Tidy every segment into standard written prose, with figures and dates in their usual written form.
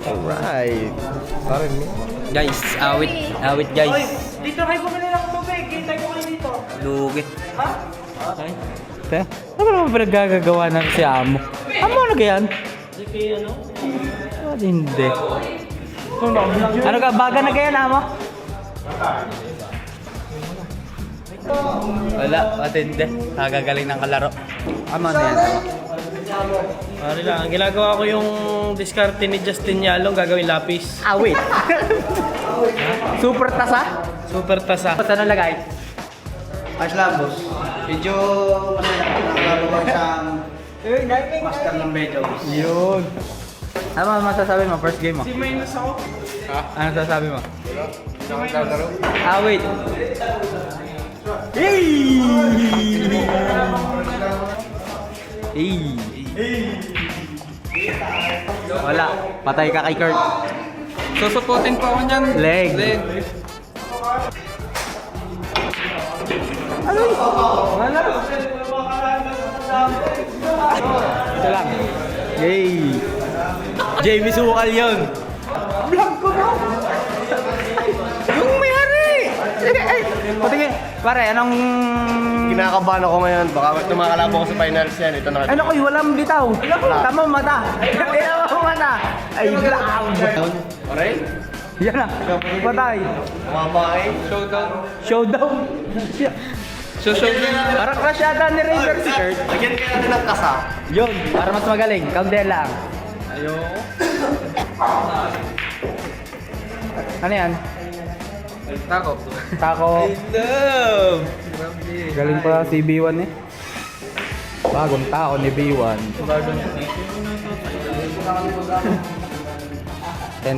Alright. Parang Guys, awit. Awit guys. Dito kayo bumili ng tubig. Hintay ko kayo dito. Lugi. Ha? Ay. Te, ano naman pinagagagawa ng si Amo? Amo ano kaya yan? Hindi. Ano ka? Baga na kaya Amo? Wala, matindi. Kagagaling ng kalaro. Amo na yan. Pare lang, ang ginagawa ko yung diskarte ni Justin Yalong gagawin lapis. Awit. Super tasa? Super tasa. Saan nalagay? Ayos lang, boss. Medyo nalabang siyang master ng medals. Yun. Ano masasabi mo? First game mo? Si minus ako. Ano sasabi mo? Nakakalaro. Awit. Hey! Wala. Patay ka kay Kurt. Susuputin pa ako niyan. Leg. Ay! Wala. Ito lang. Yay! Jamie Sukal yun. Vlog ko na. Yung may-ari. Ay, patingin. Pare, anong... Kinakabahan ako ngayon. Baka tumakalaban ko sa finals yan. Ito na. Ano ko, walang bitaw. Tama mo mata. Tama mo mata. Ay, vlog. Aray? Yan na. Patay. Mamae. Showdown. Parang crush yata ni Razor si Kurt. Lagyan kaya natin ng kasa. Yun, para mas magaling. Kaunti lang. Ayoko. Ano yan? Tako. Taco. Love. Galing pa si B1 eh. Bagong tao ni B1. Ten.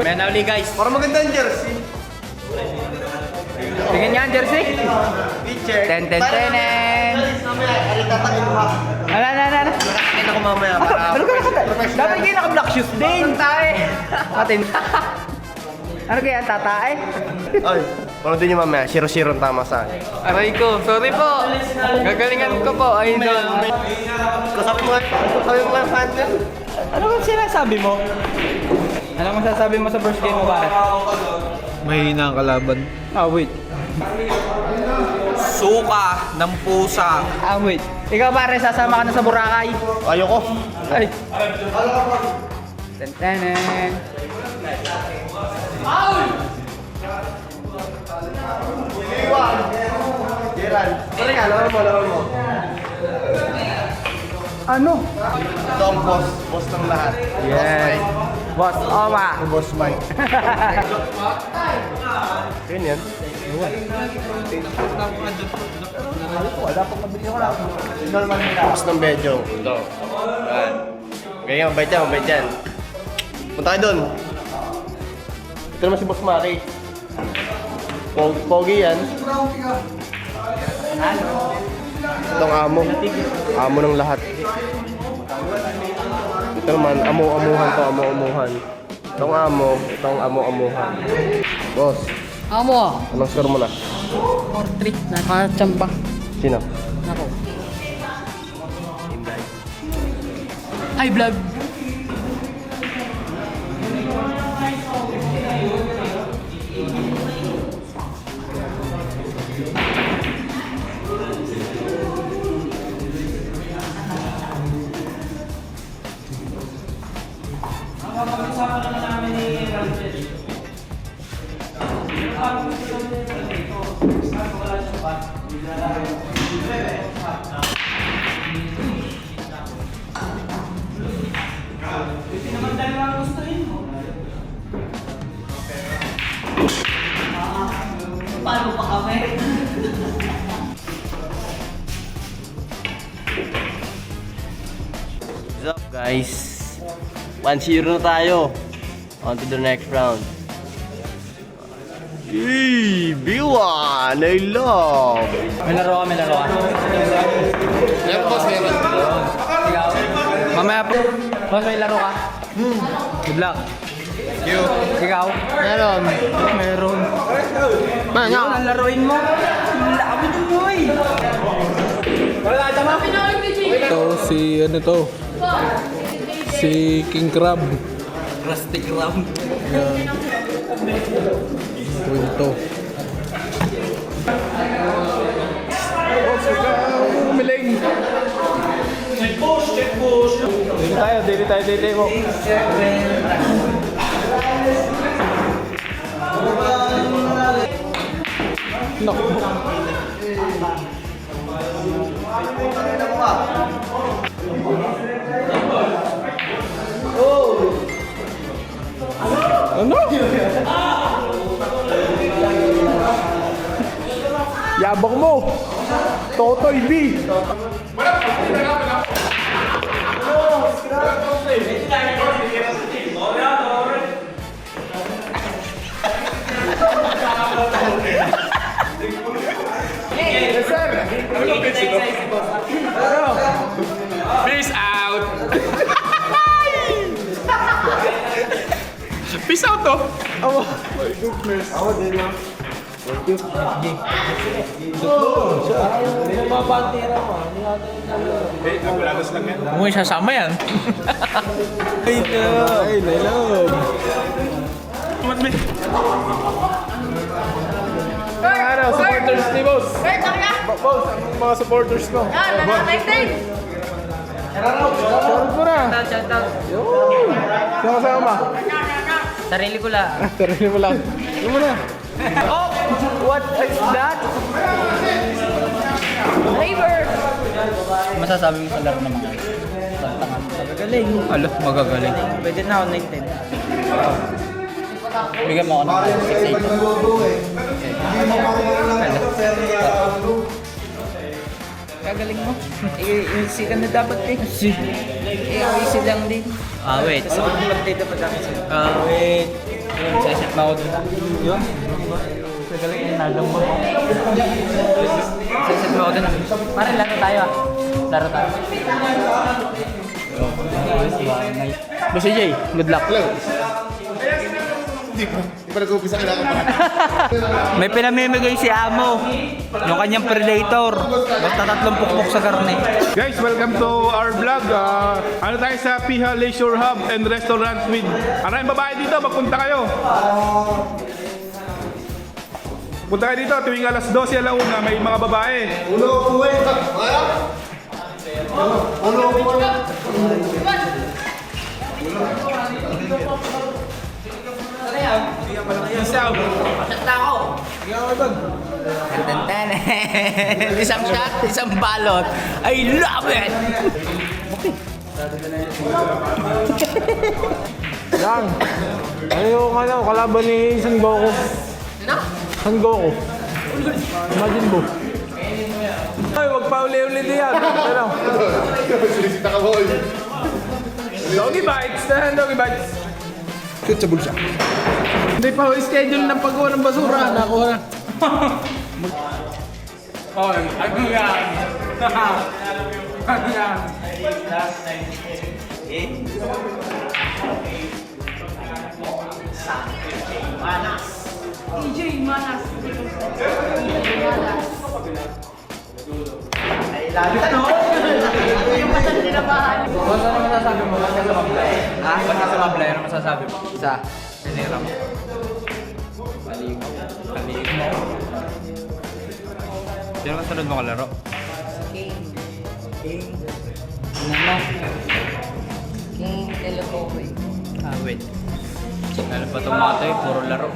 May nauli guys. Para maganda ang jersey. Tingnan niya ang jersey. Teacher. Ten. Mamaya, alitatain mo ha. Ano? Nakakain ako mamaya para Ano ka nakata? Dapat kayo naka-black shoes din. Tae. Atin. Ano kaya ang tatae? Ay, parang din yung mamaya. 0-0 ang tama sa akin. Aray ko, sorry po. Gagalingan ko po, idol. Kasabi mo nga fan niya. Ano bang sinasabi mo? Ano masasabi mo sa first game mo, pare? Mahina ang kalaban. Wait. Suka ng pusa. Wait. Ikaw, pare, sasama ka na sa Boracay. Ayoko. Ay. Ten. Gerald. Sorry nga, lawan mo. Ano? Ito ang boss. Boss ng lahat. Yes. Boss Oma. Boss Mike. Yun yan. Boss ng medyo. Ito. Yan. Ganyan, mabait yan. Punta kayo dun. Ito naman si Boss Maki. Pogi yan. Itong amo. Amo ng lahat. Ito naman, amo-amuhan to, amo-amuhan. Itong amo, itong amo-amuhan. Boss, Amo, anong score mo na? 4-3, nakachamba. Sino? Nako. Hi, vlog. Paano pa kami? What's up guys? 1-0 na tayo. On to the next round. Yee! B1! I love! May laro ka. Meron boss, meron. Ikaw? Mamaya po. Boss, may laro ka? Good luck. You. Ikaw? Meron. Meron. Man, Yun ang laruin mo. Labi mo mo eh. Wala ka tama? Ito si ano to? si King Crab. Rusty Crab. Kwento. Dili mo. Yabang mo! Totoy B! Peace out! Peace out to! Mo isasama yan. Ay, nailaw! Ano, supporters ni Boss. Boss, ang mga supporters ko. Shoutout mo na. Sama-sama. Sarili ko lang. Sarili mo lang. Ano mo na? Oh! What is that? Flavor! Masasabi mo sa laro ng mga magagaling. Alo, magagaling. Pwede na ako 9-10. Bigyan mo ako ng 6-8. Gagaling mo. Easy ka na dapat eh. Easy lang din. Wait. Gusto ko mag-data pa dapat sa'yo. Wait. Saset mo ako dun. Yun? Gagaling yung nadam mo. Saset mo ako dun. Pare, laro tayo ah. Laro tayo. Boss AJ, good luck. Di pa nag-umpisa kailangan pa. May pinamimigay si Amo. Yung kanyang predator. Basta 3 pukpok sa karne. Guys, welcome to our vlog. Ano tayo sa Piha Leisure Hub and Restaurant with maraming babae dito. Magpunta kayo. Punta kayo dito tuwing alas 12 alauna may mga babae. Ulo ko eh. Kaya? Ulo ko eh. Isang shot, isang balot. I love it! Yan. Ano yung kalaban ni San Goku? San Goku. Imagine mo. Ay, wag pa uli-uli diyan. Ano? Sinisita ka boy. Doggy bites na, doggy bites. Shoot sa bulsa. Hindi pa ho schedule ng paggawa ng basura. Nakuha na. Oy, ano yan? Ano yan? DJ Manas. Boss, ano masasabi mo? Basta sa mablay? Ha? Basta sa mablay, ano masasabi mo? Isa. Sinira mo. Kaligaw. Kaligaw. Sino ka sunod mo kalaro? King. Ano mo? King Telepokoy. Wait. Ano pa itong mga to eh? Puro laro.